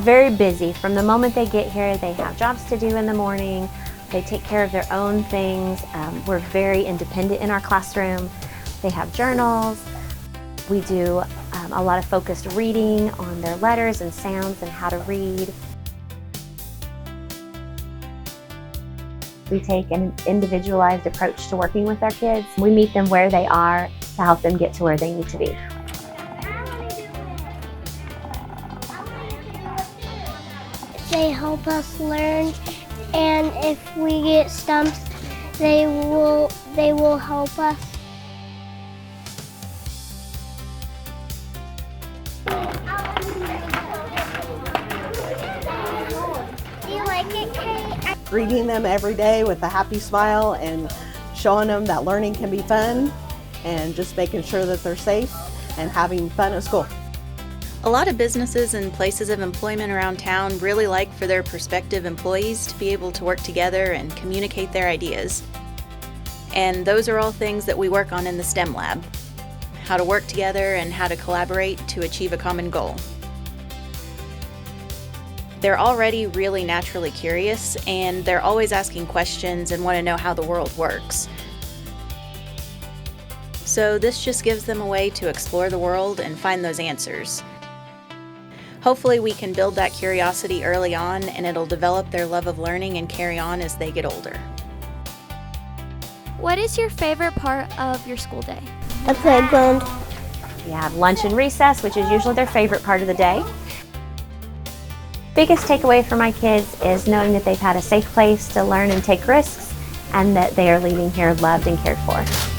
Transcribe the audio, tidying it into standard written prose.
very busy. From the moment they get here, they have jobs to do in the morning. They take care of their own things. We're very independent in our classroom. They have journals. We do a lot of focused reading on their letters and sounds and how to read. We take an individualized approach to working with our kids. We meet them where they are to help them get to where they need to be. They help us learn, and if we get stumped, they will help us. Do you like it, Kate? Greeting them every day with a happy smile and showing them that learning can be fun, and just making sure that they're safe and having fun at school. A lot of businesses and places of employment around town really like for their prospective employees to be able to work together and communicate their ideas. And those are all things that we work on in the STEM lab. How to work together and how to collaborate to achieve a common goal. They're already really naturally curious, and they're always asking questions and want to know how the world works. So this just gives them a way to explore the world and find those answers. Hopefully we can build that curiosity early on, and it'll develop their love of learning and carry on as they get older. What is your favorite part of your school day? The playground. We have lunch and recess, which is usually their favorite part of the day. Biggest takeaway for my kids is knowing that they've had a safe place to learn and take risks, and that they are leaving here loved and cared for.